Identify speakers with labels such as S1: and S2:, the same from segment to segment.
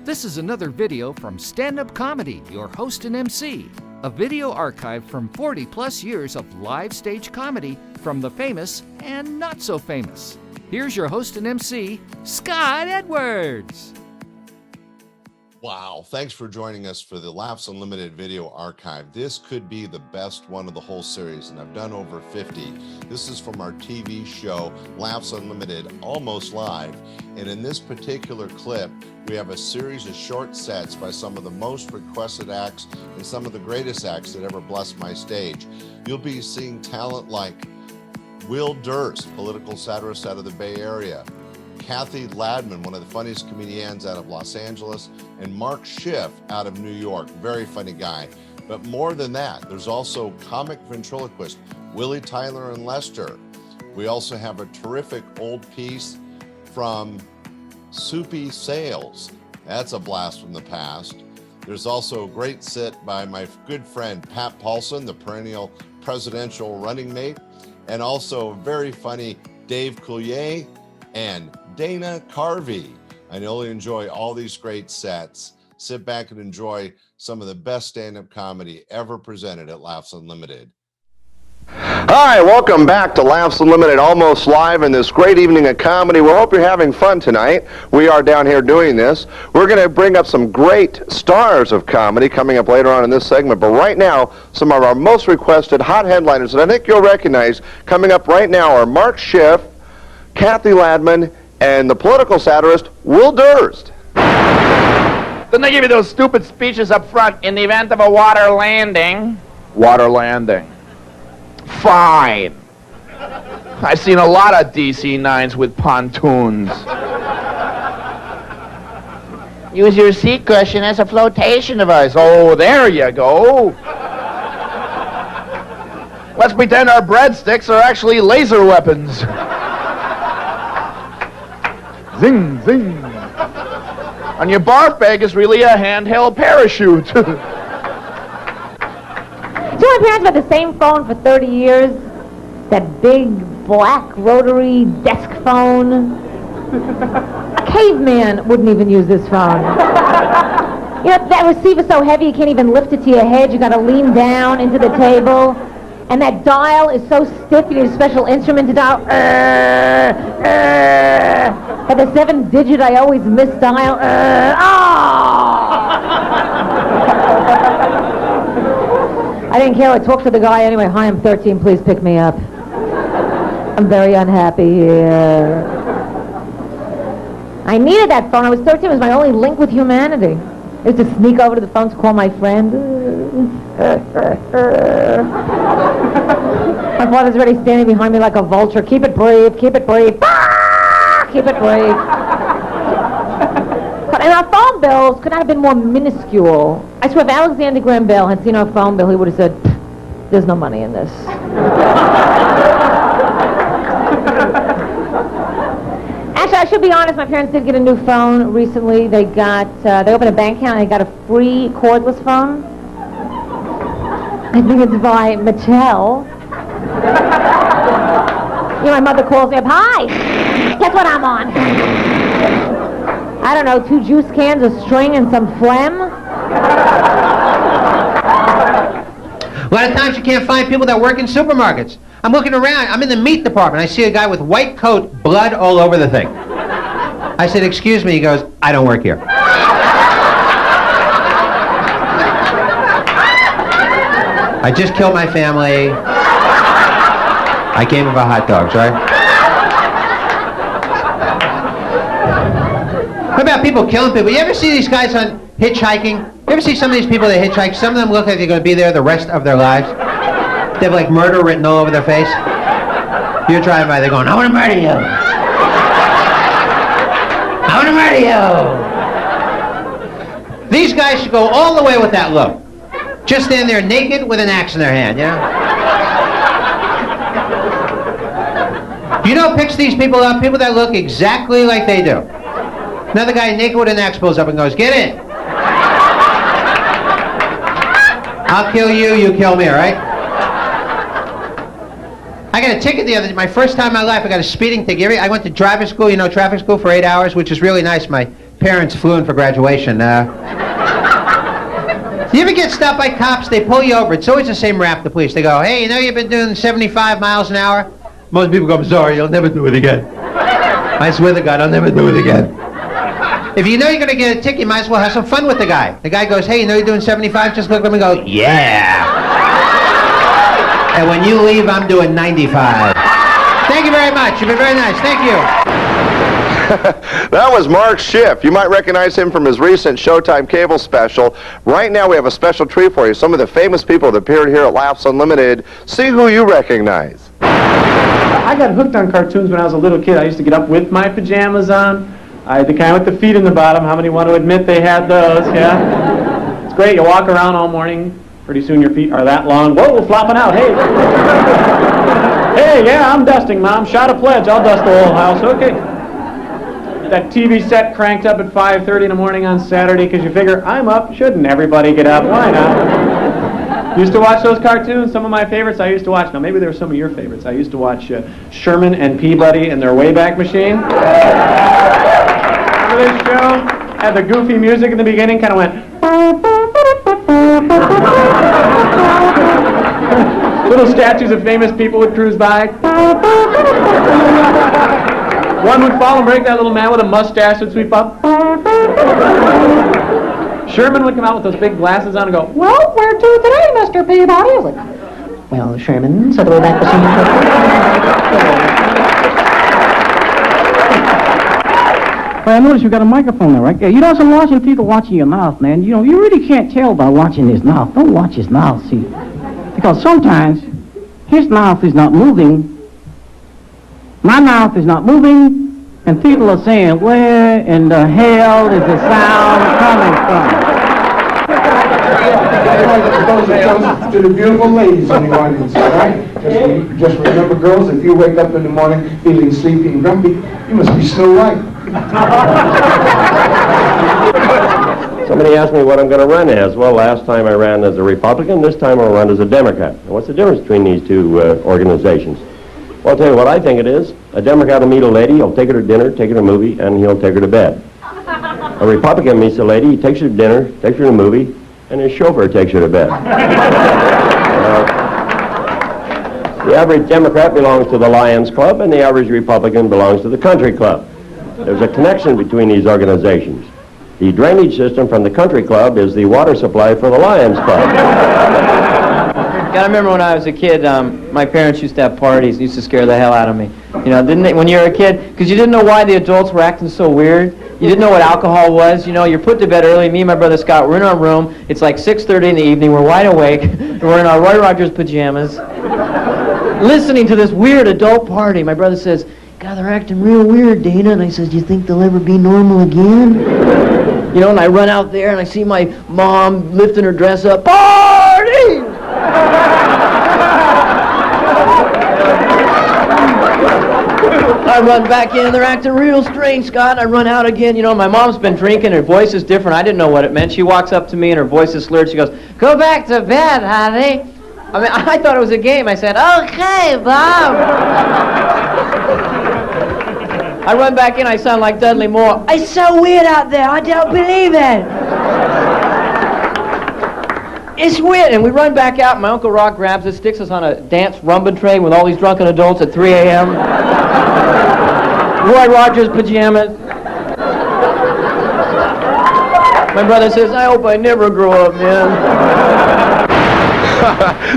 S1: This is another video from Stand-Up Comedy, your host and MC. A video archive from 40 plus years of live stage comedy from the famous and not so famous. Here's your host and MC, Scott Edwards.
S2: Wow, thanks for joining us for the Laughs Unlimited video archive. This could be the best one of the whole series, and I've done over 50. This is from our TV show, Laughs Unlimited, almost live. And in this particular clip, we have a series of short sets by some of the most requested acts and some of the greatest acts that ever blessed my stage. You'll be seeing talent like Will Durst, political satirist out of the Bay Area, Ladman, one of the funniest comedians out of Los Angeles, and Schiff out of New York, very funny guy. But more than that, there's also comic ventriloquist Willie Tyler and Lester. We also have a terrific old piece from Soupy Sales. That's a blast from the past. There's also a great sit by my good friend Pat Paulson, the perennial presidential running mate, and also a very funny Dave Coulier and Dana Carvey. I know you'll enjoy all these great sets. Sit back and enjoy some of the best stand-up comedy ever presented at Laughs Unlimited.
S3: Hi, welcome back to Laughs Unlimited, almost live in this great evening of comedy. We hope you're having fun tonight. We are down here doing this. We're going to bring up some great stars of comedy coming up later on in this segment. But right now, some of our most requested hot headliners that I think you'll recognize coming up right now are Schiff, Ladman, and the political satirist Will Durst.
S4: Didn't they give you those stupid speeches up front in the event of a water landing? Water landing. Fine. I've seen a lot of DC-9s with pontoons. Use your seat cushion as a flotation device. Oh, there you go. Let's pretend our breadsticks are actually laser weapons. Zing, zing. And your barf bag is really a handheld parachute.
S5: So my parents had the same phone for 30 years. That big, black, rotary desk phone. A caveman wouldn't even use this phone. You know, that receiver's so heavy you can't even lift it to your head. You gotta lean down into the table. And that dial is so stiff, you need a special instrument to dial. At the 7th digit, I always misdial. I didn't care. I talked to the guy anyway. Hi, I'm 13. Please pick me up. I'm very unhappy here. I needed that phone. I was 13. It was my only link with humanity. I used to sneak over to the phone to call my friend. My father's already standing behind me like a vulture. Keep it brief, keep it brief. Keep it brief. And our phone bills could not have been more minuscule. I swear if Alexander Graham Bell had seen our phone bill, he would have said, there's no money in this. Actually, I should be honest, my parents did get a new phone recently. They opened a bank account and they got a free cordless phone. I think it's by Mattel. You know, my mother calls me up, hi, guess what I'm on? I don't know, 2 juice cans, a string, and some phlegm.
S6: A lot of times you can't find people that work in supermarkets. I'm looking around, I'm in the meat department, I see a guy with white coat, blood all over the thing. I said, excuse me, he goes, I don't work here. I just killed my family. I came with hot dogs, right? What about people killing people? You ever see these guys on hitchhiking? You ever see some of these people that hitchhike? Some of them look like they're going to be there the rest of their lives. They have like murder written all over their face. You're driving by, they're going, I want to murder you. I want to murder you. These guys should go all the way with that look. Just stand there naked with an axe in their hand, you know? You know, picks these people up, people that look exactly like they do. Another guy naked with an axe pulls up and goes, get in. I'll kill you, you kill me, all right? I got a ticket the other day, my first time in my life, I got a speeding ticket. I went to driving school, you know, traffic school for 8 hours, which is really nice. My parents flew in for graduation. Do you ever get stopped by cops? They pull you over. It's always the same rap, the police. They go, hey, you know you've been doing 75 miles an hour? Most people go, I'm sorry, you'll never do it again. I swear to God, I'll never do it again. If you know you're going to get a ticket, you might as well have some fun with the guy. The guy goes, hey, you know you're doing 75? Just look at him and go, yeah. And when you leave, I'm doing 95. Thank you very much. You've been very nice. Thank you.
S3: That was Mark Schiff. You might recognize him from his recent Showtime cable special. Right now we have a special treat for you. Some of the famous people that appeared here at Laughs Unlimited. See who you recognize.
S7: I got hooked on cartoons when I was a little kid. I used to get up with my pajamas on. The kind with the feet in the bottom. How many want to admit they had those? Yeah. It's great. You walk around all morning. Pretty soon your feet are that long. Whoa, flopping out. Hey. Hey, yeah, I'm dusting, Mom. Shot a pledge. I'll dust the whole house. Okay. That TV set cranked up at 5:30 in the morning on Saturday because you figure, I'm up. Shouldn't everybody get up? Why not? Used to watch those cartoons. Some of my favorites I used to watch. Now, maybe there were some of your favorites. I used to watch Sherman and Peabody and their Wayback Machine. Remember this show? Had the goofy music in the beginning, kind of went. Little statues of famous people would cruise by. One would fall and break. That little man with a mustache would sweep up. Sherman would come out with those big glasses on and go, well, where to today, Mr. Peabody? I was like, well, Sherman, said the Wayback Machine.
S8: Well, I notice you got a microphone there, right? Yeah, you know, some watching people watching your mouth, man. You know, you really can't tell by watching his mouth. Don't watch his mouth, see? Because sometimes his mouth is not moving, my mouth is not moving, and people are saying, where in the hell is the sound coming from?
S9: To the beautiful ladies in the audience, all right? Just remember, girls, if you wake up in the morning feeling sleepy and grumpy, you must be Snow White.
S10: Somebody asked me what I'm going to run as. Well, last time I ran as a Republican. This time I'll run as a Democrat. And what's the difference between these two organizations? Well, I'll tell you what I think it is. A Democrat will meet a lady, he'll take her to dinner, take her to a movie, and he'll take her to bed. A Republican meets a lady, he takes her to dinner, takes her to a movie, and his chauffeur takes her to bed. The average Democrat belongs to the Lions Club, and the average Republican belongs to the Country Club. There's a connection between these organizations. The drainage system from the Country Club is the water supply for the Lions Club.
S11: I remember when I was a kid, my parents used to have parties. It used to scare the hell out of me. You know, didn't they, when you were a kid? Because you didn't know why the adults were acting so weird. You didn't know what alcohol was. You know, you're put to bed early. Me and my brother Scott, we're in our room. It's like 6:30 in the evening. We're wide awake. We're in our Roy Rogers pajamas, listening to this weird adult party. My brother says, God, they're acting real weird, Dana. And I says, do you think they'll ever be normal again? You know, and I run out there and I see my mom lifting her dress up. Party! I run back in, they're acting real strange, Scott. I run out again. You know, my mom's been drinking, her voice is different. I didn't know what it meant. She walks up to me and her voice is slurred. She goes, go back to bed, honey. I mean, I thought it was a game. I said, okay, Bob. I run back in, I sound like Dudley Moore. It's so weird out there, I don't believe it. It's weird. And we run back out, and my Uncle Rock grabs it, sticks us on a dance rumba train with all these drunken adults at 3 a.m. Roy Rogers pajamas. My brother says, I hope I never grow up, man.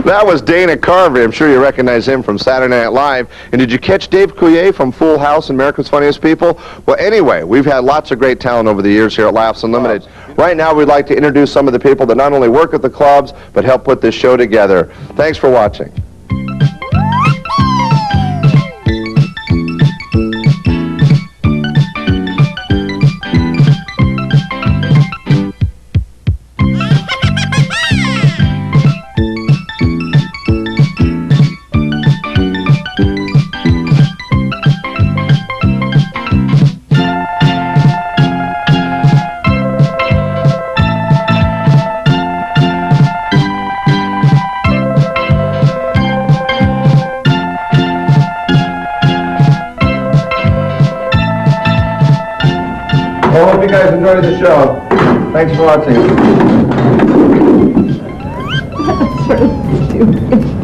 S3: That was Dana Carvey. I'm sure you recognize him from Saturday Night Live. And did you catch Dave Coulier from Full House and America's Funniest People? Well, anyway, we've had lots of great talent over the years here at Laughs Unlimited. Right now, we'd like to introduce some of the people that not only work at the clubs, but help put this show together. Thanks for watching. Well, I hope you guys enjoyed the show. Thanks for watching.
S5: That's sort of stupid.